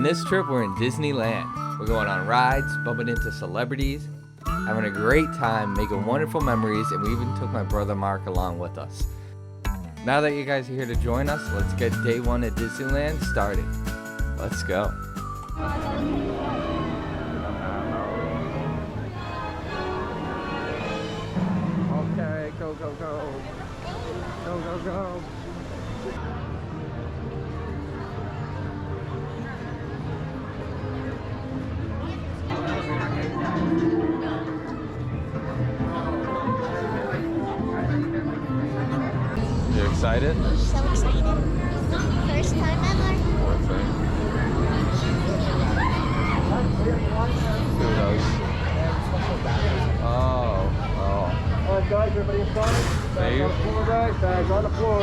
this trip, we're in Disneyland. We're going on rides, bumping into celebrities, having a great time, making wonderful memories, and we even took my brother Mark along with us. Now that you guys are here to join us, let's get day one at Disneyland started. Let's go. Okay, go, go, go. Go, go, go. You excited? So excited. First time ever. Who knows? Oh. Alright guys, everybody inside. Bags on the floor, guys. Bags on the floor.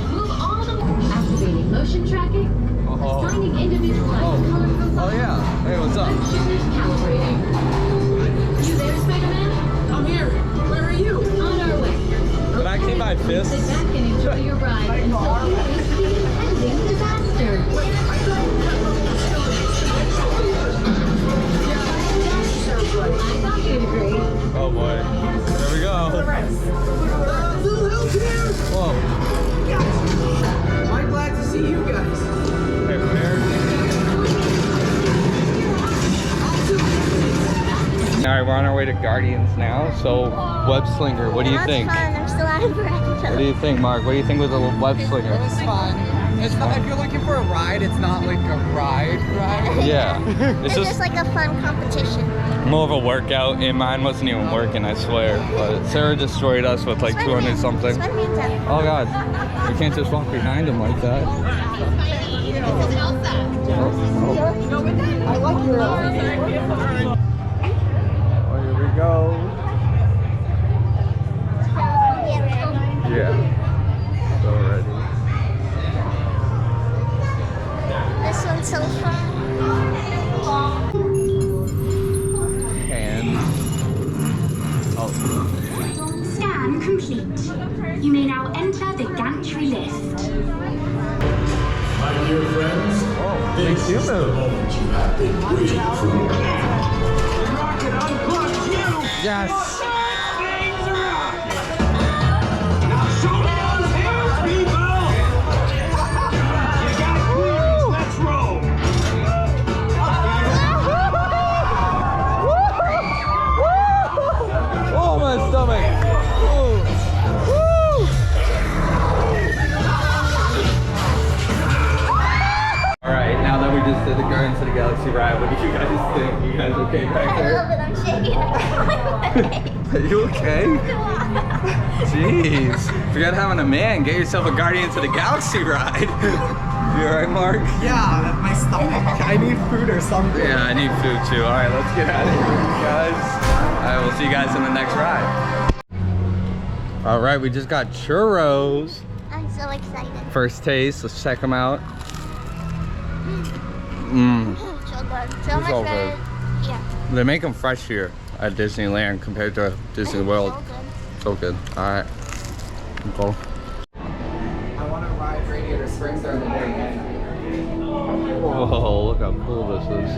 Move all the activating motion tracking. Oh. Assigning individualized color profiles. Oh yeah. Hey, what's up? Shooters calibrating. You there, Spider-Man? I'm here. Where are you? On our way. Can I keep my Sit fists? back and enjoy your ride until you face the impending disaster. I thought you'd agree. Oh boy. Here we go. Little help here. Whoa. I'm glad to see you guys. Hey, where? Alright, we're on our way to Guardians now. So, web slinger, what do you think? Fun. I'm still out of breath. What do you think, Mark? What do you think with the web It slinger? was fun. It's not, if you're looking for a ride, it's not like a ride. Yeah. It's just like a fun competition. More of a workout, and mine wasn't even working, I swear. But Sarah destroyed us with like 200 something. Spider-Man's up. Oh god, we can't just walk behind him like that. I like your Oh, here we go. Yeah. So ready. This one's so fun. And oh, Scan complete. You may now enter the gantry lift. My dear friends, big this is the move. moment you have been waiting for. Yes. Now show me those hands, people! You got clearance, let's roll! Oh, my stomach. Woo. All right, now that we just did the Guardians of the Galaxy ride, what do you guys think? You guys okay back I there? love it. I'm shaking. Are you okay? Jeez. Forget having a man. Get yourself a Guardians of the Galaxy ride. You alright, Mark? Yeah, my stomach. I need food or something. Yeah, I need food too. Alright, let's get out of here, guys. Alright, we'll see you guys in the next ride. Alright, we just got churros. I'm so excited. First taste, let's check them out. Mmm. So good. So It's much all better. Yeah. They make them fresh here at Disneyland compared to Disney World. So good. So good. Alright. Go. I want to ride Radiator Springs there in the morning. Whoa, look how cool this is.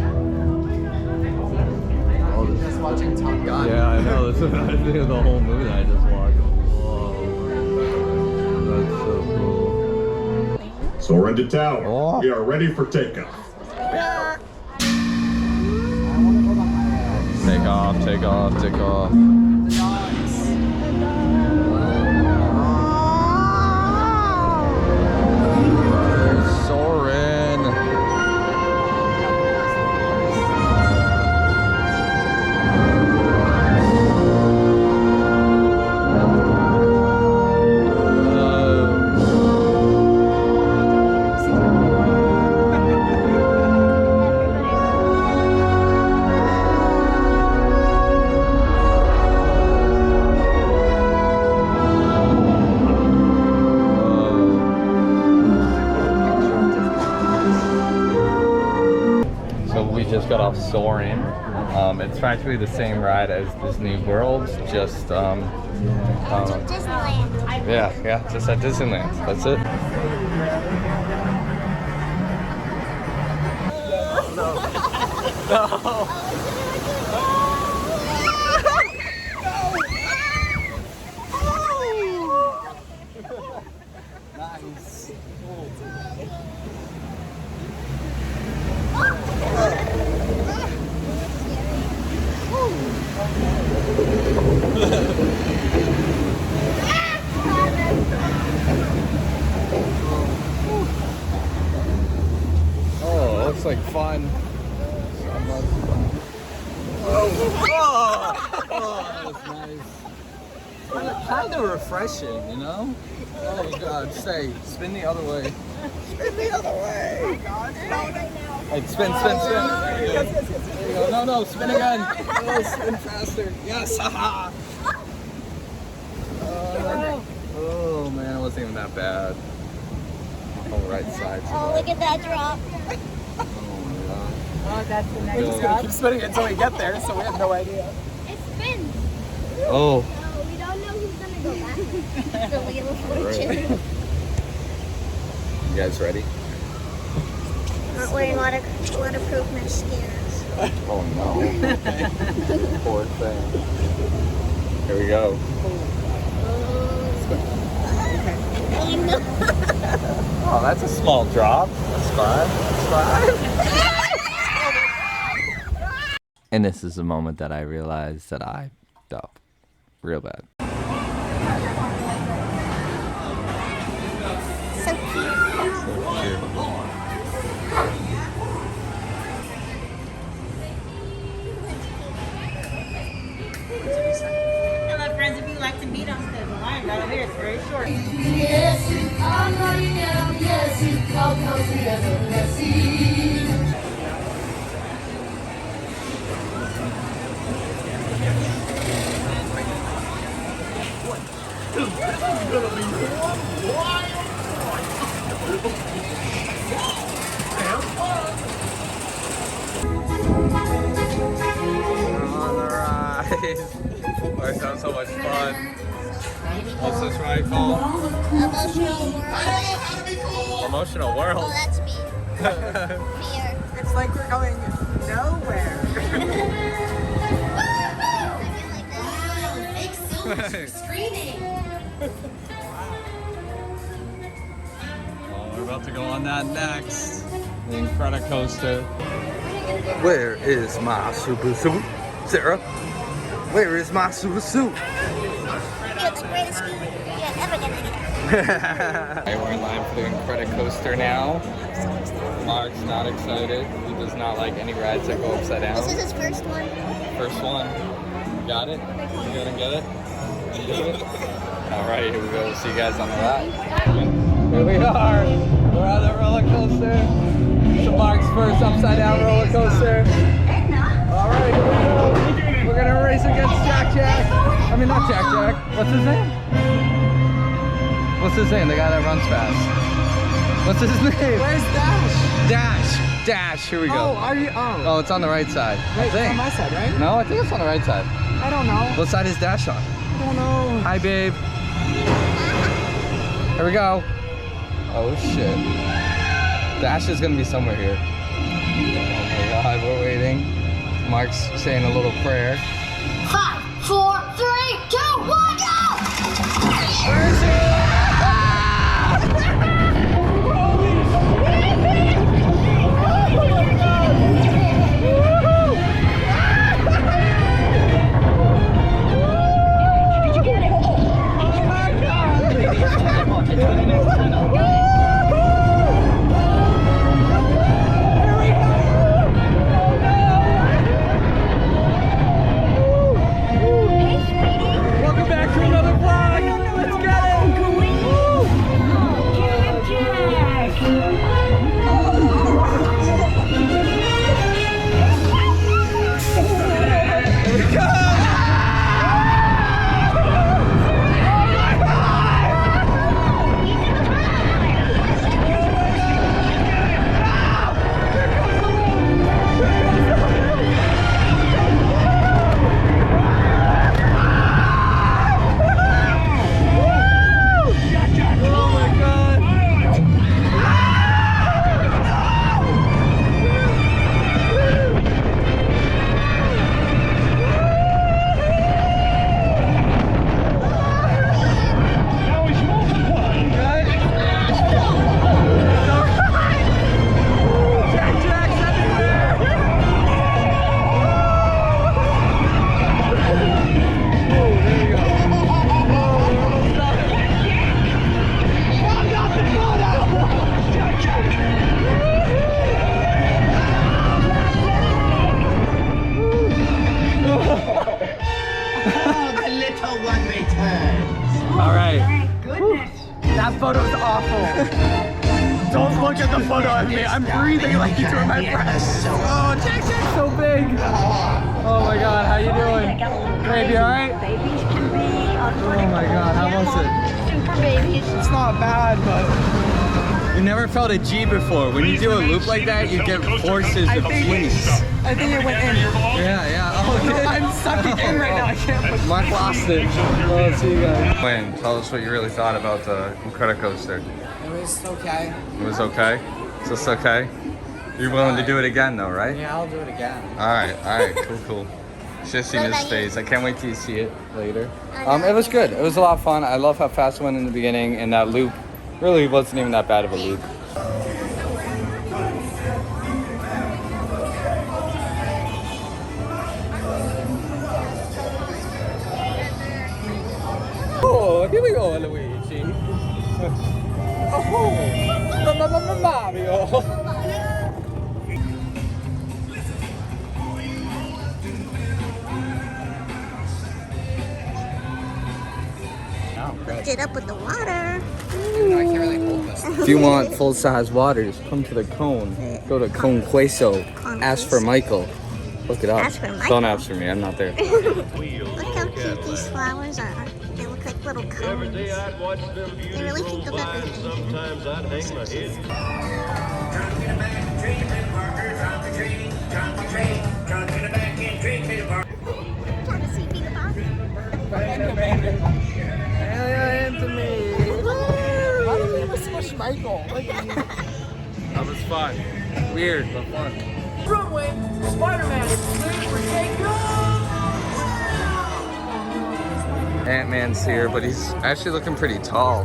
Oh, this Just watching Top Gun. Yeah, I know. This reminds me of the whole movie I just watched. Whoa. That's so cool. Soaring to tower. Oh. We are ready for takeoff. Take off, take off, take off. Soaring. Just got off Soaring. It's practically the same ride as Disney World, just Disneyland. yeah, just at Disneyland. That's it. Nice. Oh, looks like fun. Oh, that was nice. Kind of refreshing, you know? Oh God, say, spin the other way. Spin the other way. Right, spin. There you go. No, spin again. Oh, spin faster. Yes, haha. Oh man, it wasn't even that bad. On the right side. Oh, look at that drop. Oh my God. Oh, that's the next We're just drop. gonna keep spinning until we get there, so we have no idea. It spins. Oh. So we don't know who's gonna go back. The wheel of fortune. Right. You guys ready? Not wearing waterproof mascaras. Oh no. Poor thing. Here we go. Oh no. Oh, that's a small drop. That's fine. And this is the moment that I realized that I fucked up real bad. So cute. Hello, friends. If you'd like to meet us, there's a line right over here. It's very short. Yes, I'm running down, yes, I'll come together, let's see. On the ride. Oh, it sounds so much fun. What's this ride called? Emotional world. Emotional Oh, World. that's me. Here. It's like we're going nowhere. Big silver screaming. Oh, we're about to go on that next. The Incredicoaster. Where is my super suit? Sarah? Where is my super suit? You're the greatest ski you're ever gonna get. Okay, we're in line for the Incredicoaster now. Mark's not excited. He does not like any rides that go upside down. This is his first one. First one. You got it? You gonna get it? You do it? Alright, here we go. We'll see you guys on the ride. Here we are. We're on the roller coaster. So Mark's first upside down roller coaster. Alright, here we go. We're gonna race against Jack. I mean, not Jack. What's his name? What's his name? The guy that runs fast. What's his name? Where's Dash? Dash. Here we go. Oh, are you? Oh, it's on the right side. I Wait, it's think. on my side, right? No, I think it's on the right side. I don't know. What side is Dash on? I don't know. Hi, babe. Here we go. Oh, shit. Dash is gonna be somewhere here. Oh my God, we're waiting. Mark's saying a little prayer. 5, 4, 3, 2, 1, go! Where is he? till one returns. All right. Thank goodness. That photo's awful. Don't look at the photo of me. I'm breathing like you do in my breath. Oh, Jackson's so big. Oh my God, how you doing? Great, you all right? Babies can be on Oh my God, how was it? super babies. It's not bad, but You never felt a G before. When you do a loop like that, you get forces of swings. I think it went in. Yeah. Oh, No, I'm sucking in right now. I can't push. Mark lost it. Well, see you guys. Wayne, tell us what you really thought about the Incredicoaster. It was okay. It was okay? Is this okay? You're willing to do it again though, right? Yeah, I'll do it again. Alright, cool. Should have seen What his about you? face. I can't wait till you see it later. I know. It was good. It was a lot of fun. I love how fast it went in the beginning, and that loop really wasn't even that bad of a loop. Oh, here we go, Luigi. Oh, Mario. Get up with the water. If you want full-size waters, come to the cone. Go to Cone Queso. Ask for Michael. Look it up. Ask for Michael. Don't ask for me. I'm not there. Look how cute these flowers are. They look like little cones. They really think of everything. Sometimes I'd hang my head. Trying to see Peter Pan. Smush Michael. That was fun. Weird, but fun. Runway, Spider-Man is ready for takeoff. Ant-Man's here, but he's actually looking pretty tall.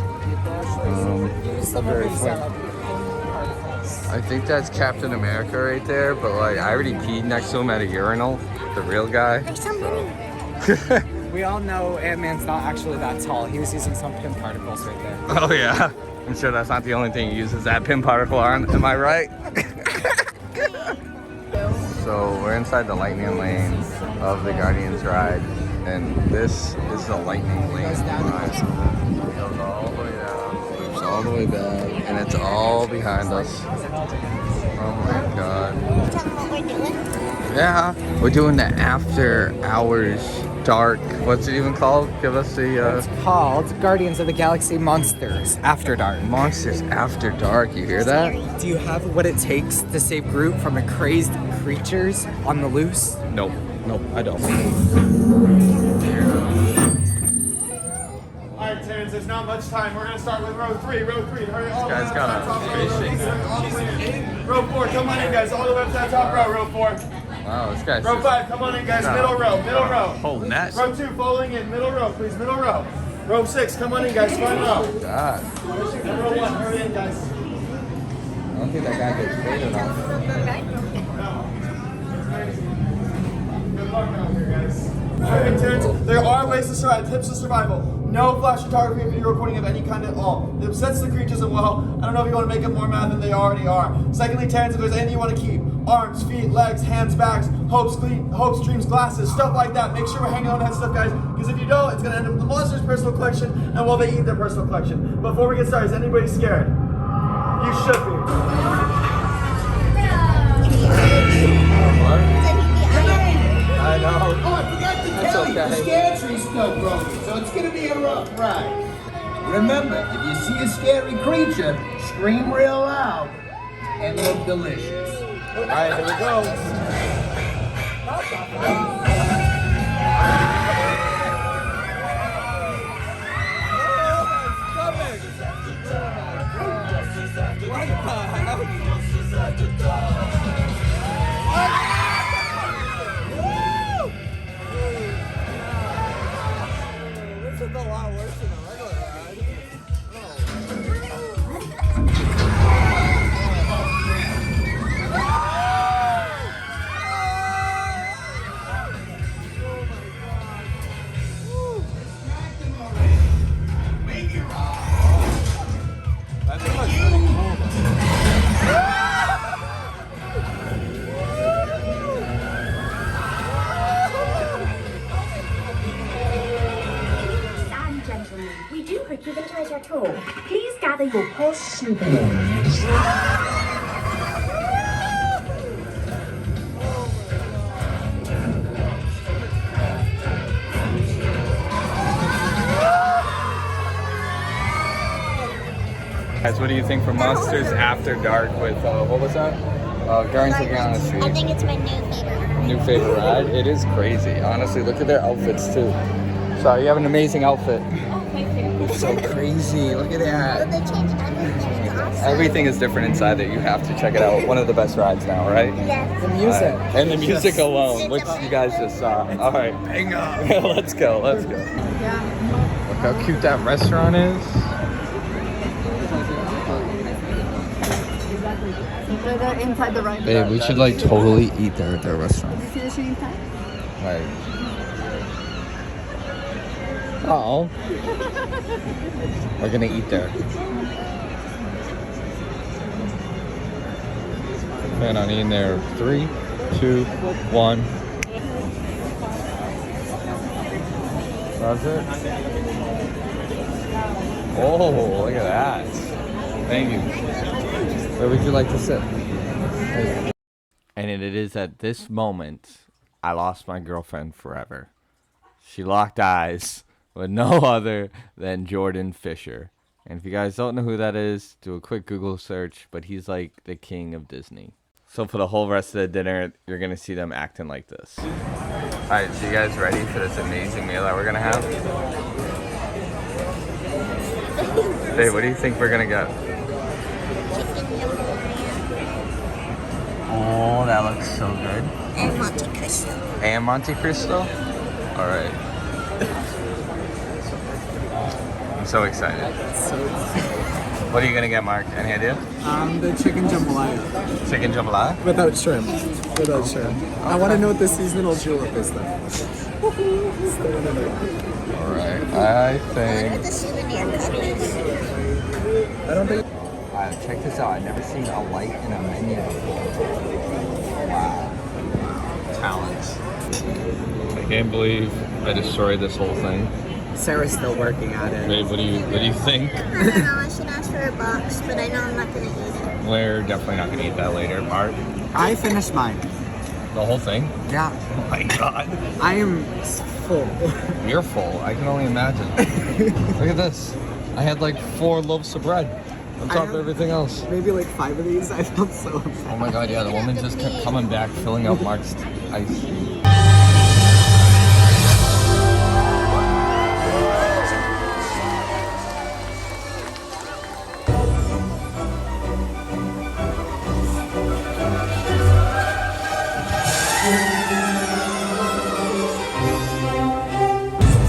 Very fun. I think that's Captain America right there, but like I already peed next to him at a urinal, the real guy. There's so many. We all know Ant-Man's not actually that tall. He was using some pin particles right there. Oh yeah, I'm sure that's not the only thing he uses that pin particle on. Am I right? So we're inside the lightning lane of the Guardians ride, and this is the lightning lane. It goes all the way down, loops all the way back, and it's all behind us. Oh my God. Tell them what we're doing. Yeah, we're doing the after hours dark. What's it even called? Give us the It's called Guardians of the Galaxy Monsters After Dark. Monsters After Dark. You hear that? Do you have what it takes to save Groot from the crazed creatures on the loose? Nope, I don't. Alright, Terrence, there's not much time. We're gonna start with row 3. Hurry all the way guy's up got to the top a row. face shake. All the way in. Row 4, come on in, guys. All the way up to the top row. Row 4. Wow, this guy's Row 5, come on in, guys. Middle row. whole net. Row 2, following in. Middle row, please. Middle row. Row 6, come on in, guys. Front row. God, And row 1, hurry in, guys. I don't think that guy gets paid enough. Good luck out here, guys. Alright, Terrence, there are ways to survive. Tips to survival. No flash photography and video recording of any kind at all. It upsets the creatures and well, I don't know if you want to make them more mad than they already are. Secondly, Terrence, if there's anything you want to keep, arms, feet, legs, hands, backs, hopes, dreams, glasses, stuff like that, make sure we're hanging on that stuff, guys, because if you don't, it's going to end up in the monster's personal collection, and well, they eat their personal collection. Before we get started, is anybody scared? You should be. I know. Oh, I forgot to tell you, the scare tree's still broken, so it's gonna be a rough ride. Remember, if you see a scary creature, scream real loud and look delicious. Alright, here we go. This is a lot worse than a regular ride. hope you've enjoyed your tour. Please gather your post souvenirs. Guys, what do you think for Monsters After Dark with, what was that? Guardians of the Galaxy. I think it's my new favorite. New favorite ride? It is crazy. Honestly, look at their outfits too. So you have an amazing outfit. It's so crazy. Look at that. They changed everything. It's awesome. Everything is different inside there. You have to check it out. One of the best rides now, right? Yes. The music. And the music alone, which you guys just saw. All right. Hang on. Let's go. Let's go. Look how cute that restaurant is. Inside the ride. Babe, we should like totally eat there at their restaurant. See the shooting time? Like, oh, we're gonna eat there. Plan on eating there. 3, 2, 1. That's it. Oh, look at that. Thank you. Where would you like to sit? And it is at this moment I lost my girlfriend forever. She locked eyes with no other than Jordan Fisher. And if you guys don't know who that is, do a quick Google search, but he's like the king of Disney. So for the whole rest of the dinner, you're going to see them acting like this. Alright, so you guys ready for this amazing meal that we're going to have? Hey, what do you think we're going to get? Oh, that looks so good. And Monte Cristo. And Monte Cristo? Alright. I'm so excited. What are you gonna get, Mark? Any idea? The chicken jambalaya. Chicken jambalaya? Without shrimp. Without shrimp. I want to know what the seasonal julep is though. Alright, I Look at think... the souvenir covers. I don't think... check this out. I've never seen a light in a menu before. Wow. Talent. I can't believe I destroyed this whole thing. Sarah's still working at it. Babe, what do you think? I don't know. I should ask for a box, but I know I'm not gonna eat it. We're definitely not gonna eat that later. Mark? I finished mine. The whole thing? Yeah. Oh my god. I am full. You're full. I can only imagine. Look at this. I had like 4 loaves of bread on top of everything else. Maybe like 5 of these. I felt so upset. Oh my god, yeah, the woman just kept coming back, filling up Mark's ice.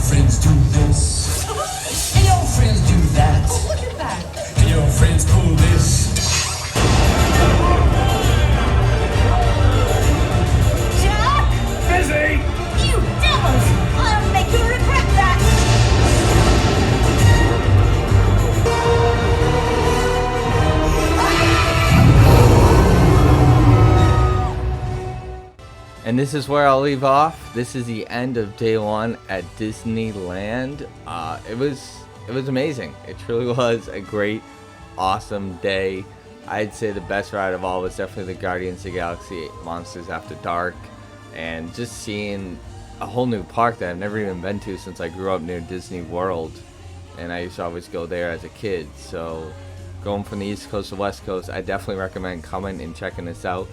Friends do this, and your friends do that. Oh, look at that. And your friends pull this. Jack! Busy! You devils! I'll make you regret that! And this is where I'll leave off. This is the end of day 1 at Disneyland. It was amazing. It truly was a great, awesome day. I'd say the best ride of all was definitely the Guardians of the Galaxy Monsters After Dark. And just seeing a whole new park that I've never even been to since I grew up near Disney World. And I used to always go there as a kid. So going from the East Coast to West Coast, I definitely recommend coming and checking this out.